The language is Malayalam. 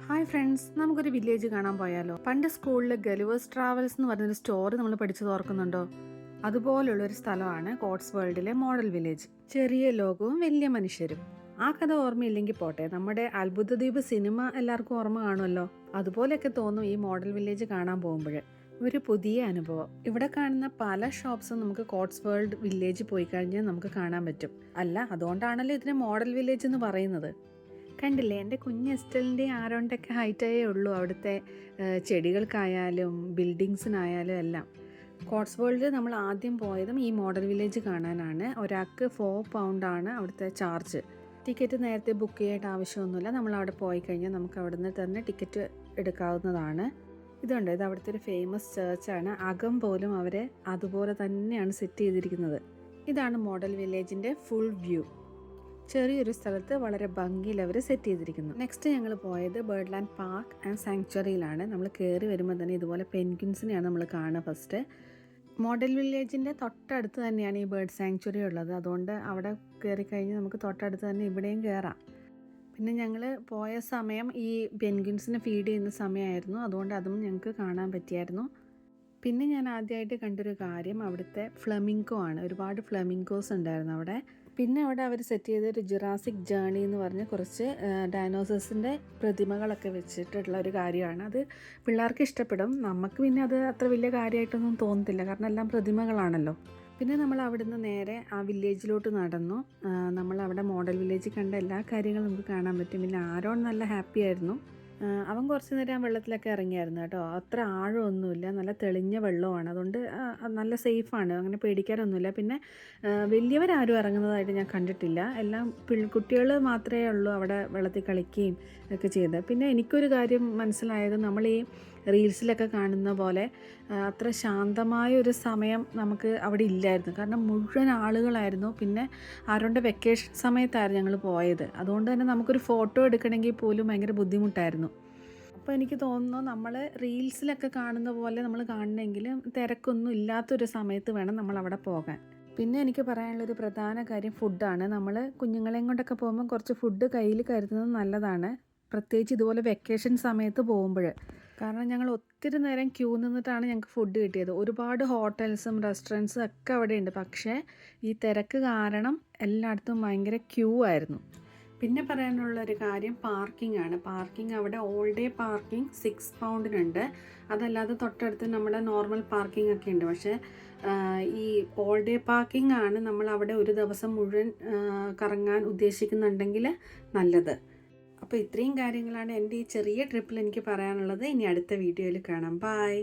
ഹായ് ഫ്രണ്ട്സ്, നമുക്കൊരു വില്ലേജ് കാണാൻ പോയാലോ? പണ്ട് സ്കൂളിൽ ഗലിവേഴ്സ് ട്രാവൽസ് എന്ന് പറഞ്ഞൊരു സ്റ്റോറി നമ്മൾ പഠിച്ചത് ഓർക്കുന്നുണ്ടോ? അതുപോലുള്ളൊരു സ്ഥലമാണ് കോട്സ്വേൾഡിലെ മോഡൽ വില്ലേജ്. ചെറിയ ലോകവും വലിയ മനുഷ്യരും. ആ കഥ ഓർമ്മയില്ലെങ്കിൽ പോട്ടെ, നമ്മുടെ അത്ഭുതദ്വീപ് സിനിമ എല്ലാവർക്കും ഓർമ്മ കാണുമല്ലോ. അതുപോലെയൊക്കെ തോന്നും ഈ മോഡൽ വില്ലേജ് കാണാൻ പോകുമ്പോൾ. ഒരു പുതിയ അനുഭവം. ഇവിടെ കാണുന്ന പല ഷോപ്സും നമുക്ക് കോട്സ്വേൾഡ് വില്ലേജ് പോയി കഴിഞ്ഞാൽ നമുക്ക് കാണാൻ പറ്റും. അല്ല, അതുകൊണ്ടാണല്ലോ ഇതിനെ മോഡൽ വില്ലേജ് എന്ന് പറയുന്നത്. കണ്ടില്ലേ, എൻ്റെ കുഞ്ഞ് എസ്റ്റലിൻ്റെ ആരോണ്ടൊക്കെ ഹൈറ്റേ ഉള്ളൂ. അവിടുത്തെ ചെടികൾക്കായാലും ബിൽഡിങ്സിനായാലും എല്ലാം. കോട്സ്വേൾഡിൽ നമ്മൾ ആദ്യം പോയതും ഈ മോഡൽ വില്ലേജ് കാണാനാണ്. ഒരാൾക്ക് 4 പൗണ്ടാണ് അവിടുത്തെ ചാർജ്. ടിക്കറ്റ് നേരത്തെ ബുക്ക് ചെയ്യേണ്ട ആവശ്യമൊന്നുമില്ല. നമ്മൾ അവിടെ പോയി കഴിഞ്ഞാൽ നമുക്ക് അവിടുന്ന് തന്നെ ടിക്കറ്റ് എടുക്കാവുന്നതാണ്. ഇതുണ്ട്, ഇത് അവിടുത്തെ ഒരു ഫേമസ് ചേർച്ചാണ്. അകം പോലും അവർ അതുപോലെ തന്നെയാണ് സെറ്റ് ചെയ്തിരിക്കുന്നത്. ഇതാണ് മോഡൽ വില്ലേജിൻ്റെ ഫുൾ വ്യൂ. ചെറിയൊരു സ്ഥലത്ത് വളരെ ഭംഗിയിൽ അവർ സെറ്റ് ചെയ്തിരിക്കുന്നു. നെക്സ്റ്റ് ഞങ്ങൾ പോയത് ബേർഡ് ലാൻഡ് പാർക്ക് ആൻഡ് സാങ്ച്വറിയിലാണ്. നമ്മൾ കയറി വരുമ്പോൾ തന്നെ ഇതുപോലെ പെൻഗ്വിൻസിനെയാണ് നമ്മൾ കാണുക. ഫസ്റ്റ് മോഡൽ വില്ലേജിൻ്റെ തൊട്ടടുത്ത് തന്നെയാണ് ഈ ബേർഡ് സാങ്ച്വറി ഉള്ളത്. അതുകൊണ്ട് അവിടെ കയറി കഴിഞ്ഞാൽ നമുക്ക് തൊട്ടടുത്ത് തന്നെ ഇവിടെയും കയറാം. പിന്നെ ഞങ്ങൾ പോയ സമയം ഈ പെൻഗ്വിൻസിനെ ഫീഡ് ചെയ്യുന്ന സമയമായിരുന്നു. അതുകൊണ്ട് അതും ഞങ്ങൾക്ക് കാണാൻ പറ്റിയായിരുന്നു. പിന്നെ ഞാൻ ആദ്യമായിട്ട് കണ്ടൊരു കാര്യം അവിടുത്തെ ഫ്ലമിംഗോ ആണ്. ഒരുപാട് ഫ്ലമിംഗോസ് ഉണ്ടായിരുന്നു അവിടെ. പിന്നെ അവിടെ അവർ സെറ്റ് ചെയ്തൊരു ജുറാസിക് ജേർണി എന്ന് പറഞ്ഞ് കുറച്ച് ഡൈനോസേഴ്സിൻ്റെ പ്രതിമകളൊക്കെ വെച്ചിട്ടുള്ള ഒരു കാര്യമാണ്. അത് പിള്ളേർക്ക് ഇഷ്ടപ്പെടും. നമുക്ക് പിന്നെ അത് അത്ര വലിയ കാര്യമായിട്ടൊന്നും തോന്നത്തില്ല, കാരണം എല്ലാം പ്രതിമകളാണല്ലോ. പിന്നെ നമ്മൾ അവിടുന്ന് നേരെ ആ വില്ലേജിലോട്ട് നടന്നു. നമ്മളവിടെ മോഡൽ വില്ലേജ് കണ്ട എല്ലാ കാര്യങ്ങളും നമുക്ക് കാണാൻ പറ്റും. പിന്നെ ആരോൺ നല്ല ഹാപ്പി ആയിരുന്നു. അവൻ കുറച്ച് നേരം വെള്ളത്തിലൊക്കെ ഇറങ്ങിയായിരുന്നു കേട്ടോ. അത്ര ആഴമൊന്നുമില്ല, നല്ല തെളിഞ്ഞ വെള്ളമാണ്. അതുകൊണ്ട് നല്ല സേഫാണ്, അങ്ങനെ പേടിക്കാനൊന്നുമില്ല. പിന്നെ വലിയവരാരും ഇറങ്ങുന്നതായിട്ട് ഞാൻ കണ്ടിട്ടില്ല. എല്ലാം കുട്ടികൾ മാത്രമേ ഉള്ളൂ അവിടെ വെള്ളത്തിൽ കളിക്കുകയും ഒക്കെ ചെയ്തത്. പിന്നെ എനിക്കൊരു കാര്യം മനസ്സിലായത്, നമ്മൾ ഈ റീൽസിലൊക്കെ കാണുന്ന പോലെ അത്ര ശാന്തമായ ഒരു സമയം നമുക്ക് അവിടെ ഇല്ലായിരുന്നു. കാരണം മുഴുവൻ ആളുകളായിരുന്നു. പിന്നെ ആരോണ്ട് വെക്കേഷൻ സമയത്തായിരുന്നു ഞങ്ങൾ പോയത്. അതുകൊണ്ട് തന്നെ നമുക്കൊരു ഫോട്ടോ എടുക്കണമെങ്കിൽ പോലും ഭയങ്കര ബുദ്ധിമുട്ടായിരുന്നു. അപ്പോൾ എനിക്ക് തോന്നുന്നു നമ്മൾ റീൽസിലൊക്കെ കാണുന്ന പോലെ നമ്മൾ കാണണമെങ്കിൽ തിരക്കൊന്നും ഇല്ലാത്തൊരു സമയത്ത് വേണം നമ്മളവിടെ പോകാൻ. പിന്നെ എനിക്ക് പറയാനുള്ളൊരു പ്രധാന കാര്യം ഫുഡാണ്. നമ്മൾ കുഞ്ഞുങ്ങളെയും കൊണ്ടൊക്കെ പോകുമ്പോൾ കുറച്ച് ഫുഡ് കയ്യിൽ കരുതുന്നത് നല്ലതാണ്, പ്രത്യേകിച്ച് ഇതുപോലെ വെക്കേഷൻ സമയത്ത് പോകുമ്പോൾ. കാരണം ഞങ്ങൾ ഒത്തിരി നേരം ക്യൂ നിന്നിട്ടാണ് ഞങ്ങൾക്ക് ഫുഡ് കിട്ടിയത്. ഒരുപാട് ഹോട്ടൽസും റെസ്റ്റോറൻറ്റ്സും ഒക്കെ അവിടെ ഉണ്ട്. പക്ഷേ ഈ തിരക്ക് കാരണം എല്ലായിടത്തും ഭയങ്കര ക്യൂ ആയിരുന്നു. പിന്നെ പറയാനുള്ളൊരു കാര്യം പാർക്കിംഗ് ആണ്. പാർക്കിംഗ് അവിടെ ഓൾ ഡേ പാർക്കിംഗ് 6 പൗണ്ടിനുണ്ട്. അതല്ലാതെ തൊട്ടടുത്ത് നമ്മുടെ നോർമൽ പാർക്കിംഗ് ഒക്കെ ഉണ്ട്. പക്ഷേ ഈ ഓൾ ഡേ പാർക്കിംഗ് ആണ് നമ്മൾ അവിടെ ഒരു ദിവസം മുഴുവൻ കറങ്ങാൻ ഉദ്ദേശിക്കുന്നുണ്ടെങ്കിൽ നല്ലത്. അപ്പോൾ ഇത്രയും കാര്യങ്ങളാണ് എൻ്റെ ഈ ചെറിയ ട്രിപ്പിൽ എനിക്ക് പറയാനുള്ളത്. ഇനി അടുത്ത വീഡിയോയിൽ കാണാം. ബൈ.